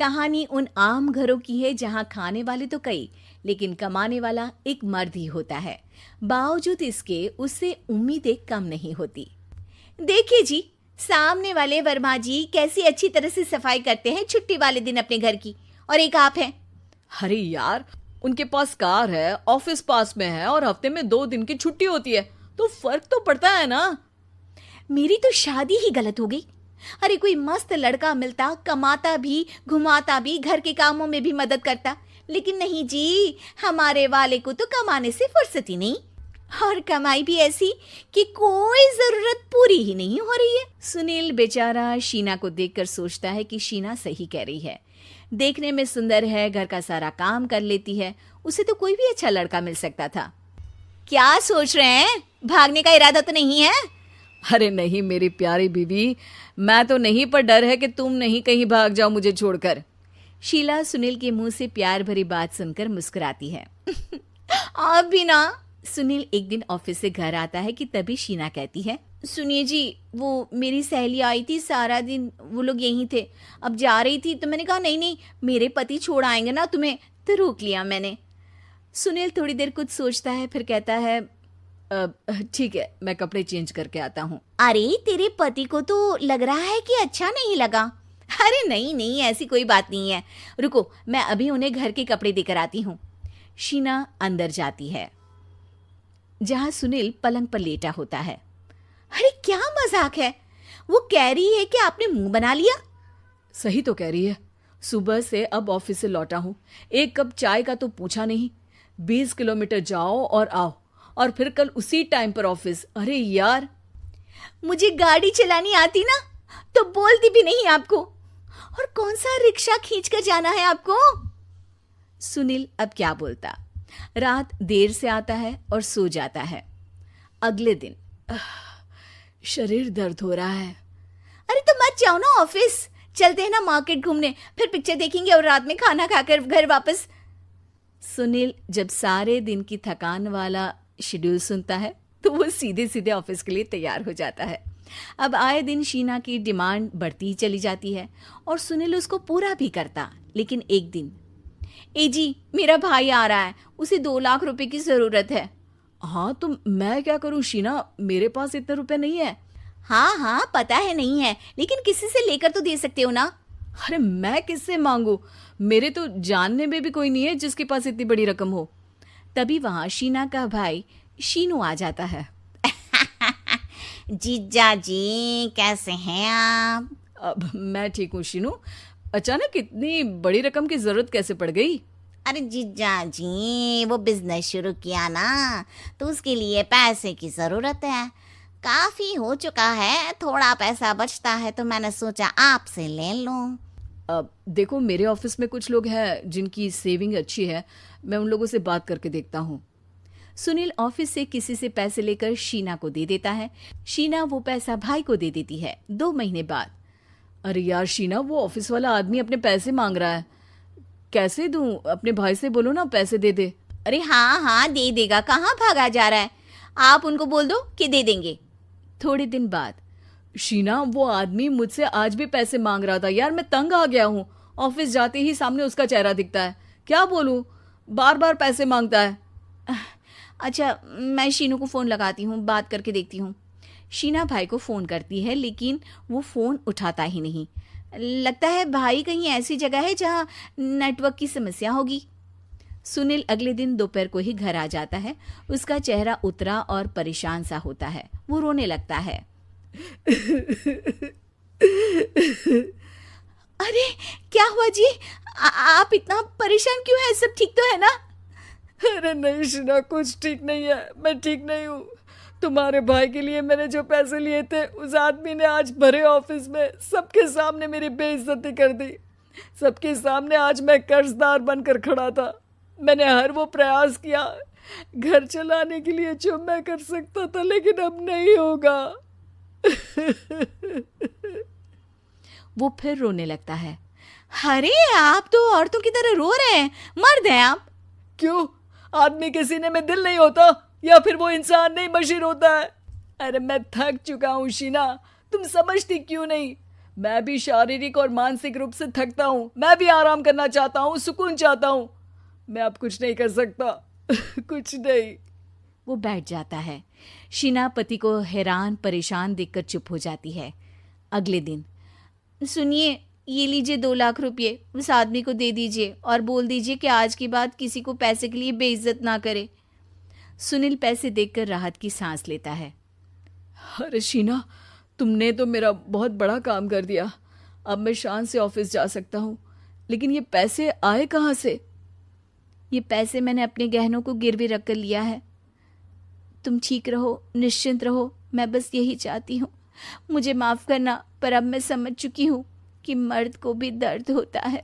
कहानी उन आम घरों की है जहां खाने वाले तो कई, लेकिन कमाने वाला एक मर्द ही होता है। बावजूद इसके उससे उम्मीदें कम नहीं होती। देखिए जी, सामने वाले वर्मा जी कैसी अच्छी तरह से सफाई करते हैं छुट्टी वाले दिन अपने घर की, और एक आप हैं। अरे यार, उनके पास कार है, ऑफिस पास में है और हफ्ते में 2 दिन की छुट्टी होती है, तो फर्क तो पड़ता है ना। मेरी तो शादी ही गलत हो गई। अरे कोई मस्त लड़का मिलता, कमाता भी, घुमाता भी, घर के कामों में भी मदद करता, लेकिन नहीं जी, हमारे वाले को तो कमाने से फुर्सत ही नहीं, और कमाई भी ऐसी कि कोई जरूरत पूरी ही नहीं हो रही है। सुनील बेचारा शीना को देखकर सोचता है कि शीना सही कह रही है। देखने में सुंदर है, घर का सारा काम कर लेती है, उसे तो कोई भी अच्छा लड़का मिल सकता था। क्या सोच रहे हैं? भागने का इरादा तो नहीं है? अरे नहीं मेरी प्यारी बीवी, मैं तो नहीं, पर डर है कि तुम नहीं कहीं भाग जाओ मुझे छोड़कर। शीला सुनील के मुंह से प्यार भरी बात सुनकर मुस्कुराती है। आप भी ना। सुनील एक दिन ऑफिस से घर आता है कि तभी शीना कहती है, सुनिए जी, वो मेरी सहेली आई थी, सारा दिन वो लोग यहीं थे, अब जा रही थी तो मैंने कहा नहीं नहीं, मेरे पति छोड़ आएंगे ना तुम्हें, तो रोक लिया मैंने। सुनील थोड़ी देर कुछ सोचता है, फिर कहता है, ठीक है, मैं कपड़े चेंज करके आता हूँ। अरे तेरे पति को तो लग रहा है कि अच्छा नहीं लगा। अरे नहीं नहीं, ऐसी कोई बात नहीं है, रुको मैं अभी उन्हें घर के कपड़े देकर आती हूँ। शीना अंदर जाती है जहां सुनील पलंग पर लेटा होता है। अरे क्या मजाक है, वो कह रही है कि आपने मुंह बना लिया। सही तो कह रही है, सुबह से अब ऑफिस से लौटा हूँ, एक कप चाय का तो पूछा नहीं, 20 किलोमीटर जाओ और आओ, और फिर कल उसी टाइम पर ऑफिस। अरे यार, मुझे गाड़ी चलानी आती ना तो बोलती भी नहीं आपको, और कौन सा रिक्शा खींचकर जाना है आपको। सुनील अब क्या बोलता। रात देर से आता है और सो जाता है। अगले दिन शरीर दर्द हो रहा है। अरे तो मत जाओ ना ऑफिस, चलते हैं ना मार्केट घूमने, फिर पिक्चर देखेंगे और रात में खाना खाकर घर वापस। सुनील जब सारे दिन की थकान वाला शेड्यूल सुनता है तो वो सीधे सीधे ऑफिस के लिए तैयार हो जाता है। अब आए दिन शीना की डिमांड बढ़ती ही चली जाती है और सुनील उसको पूरा भी करता। लेकिन एक दिन, ए जी मेरा भाई आ रहा है, उसे 2 लाख रुपए की जरूरत है। हाँ तो मैं क्या करूं शीना, मेरे पास इतने रुपए नहीं है। हाँ हाँ पता है नहीं है, लेकिन किसी से लेकर तो दे सकते हो ना। अरे मैं किससे मांगू, मेरे तो जानने में भी कोई नहीं है जिसके पास इतनी बड़ी रकम हो। तभी वहां शीना का भाई शीनू आ जाता है। जीजा जी कैसे हैं आप? अब मैं ठीक हूँ शीनू, अचानक इतनी बड़ी रकम की जरूरत कैसे पड़ गई? अरे जीजा जी, वो बिजनेस शुरू किया ना, तो उसके लिए पैसे की जरूरत है, काफी हो चुका है, थोड़ा पैसा बचता है तो मैंने सोचा आपसे ले लूं। अब देखो, मेरे ऑफिस में कुछ लोग हैं जिनकी सेविंग अच्छी है, मैं उन लोगों से बात करके देखता हूँ। सुनील ऑफिस से किसी से पैसे लेकर शीना को दे देता है। शीना वो पैसा भाई को दे देती है 2 महीने बाद। अरे यार शीना, वो ऑफिस वाला आदमी अपने पैसे मांग रहा है, कैसे दूं? अपने भाई से बोलो ना पैसे दे दे। अरे हाँ हाँ दे देगा, कहाँ भागा जा रहा है, आप उनको बोल दो कि दे देंगे। थोड़े दिन बाद, शीना वो आदमी मुझसे आज भी पैसे मांग रहा था यार, मैं तंग आ गया हूँ, ऑफिस जाते ही सामने उसका चेहरा दिखता है, क्या बोलूं, बार बार पैसे मांगता है। अच्छा मैं शीनू को फ़ोन लगाती हूँ, बात करके देखती हूँ। शीना भाई को फ़ोन करती है लेकिन वो फ़ोन उठाता ही नहीं। लगता है भाई कहीं ऐसी जगह है जहाँ नेटवर्क की समस्या होगी। सुनील अगले दिन दोपहर को ही घर आ जाता है। उसका चेहरा उतरा और परेशान सा होता है। वो रोने लगता है। अरे क्या हुआ जी, आप इतना परेशान क्यों हैं? सब ठीक तो है ना? अरे नहीं शीना, कुछ ठीक नहीं है, मैं ठीक नहीं हूँ। तुम्हारे भाई के लिए मैंने जो पैसे लिए थे, उस आदमी ने आज भरे ऑफिस में सबके सामने मेरी बेइज्जती कर दी। सबके सामने आज मैं कर्जदार बनकर खड़ा था। मैंने हर वो प्रयास किया घर चलाने के लिए जो मैं कर सकता था, लेकिन अब नहीं होगा। वो फिर रोने लगता है। अरे आप तो औरतों की तरह रो रहे हैं, मर्द हैं आप। क्यों, आदमी के सीने में दिल नहीं होता, या फिर वो इंसान नहीं मशीन होता है? अरे मैं थक चुका हूँ शीना, तुम समझती क्यों नहीं? मैं भी शारीरिक और मानसिक रूप से थकता हूँ, मैं भी आराम करना चाहता हूँ, सुकून चाहता हूँ। मैं अब कुछ नहीं कर सकता। कुछ नहीं। वो बैठ जाता है। शीना पति को हैरान परेशान देखकर चुप हो जाती है। अगले दिन, सुनिए, ये लीजिए 2 लाख रुपये, उस आदमी को दे दीजिए और बोल दीजिए कि आज के बाद किसी को पैसे के लिए बेइज्जत ना करे। सुनील पैसे देखकर राहत की सांस लेता है। अरे शीना, तुमने तो मेरा बहुत बड़ा काम कर दिया। अब मैं शान से ऑफिस जा सकता हूँ। लेकिन ये पैसे आए कहाँ से? ये पैसे मैंने अपने गहनों को गिरवी रख कर लिया है। तुम ठीक रहो, निश्चिंत रहो, मैं बस यही चाहती हूँ। मुझे माफ़ करना, पर अब मैं समझ चुकी हूँ कि मर्द को भी दर्द होता है।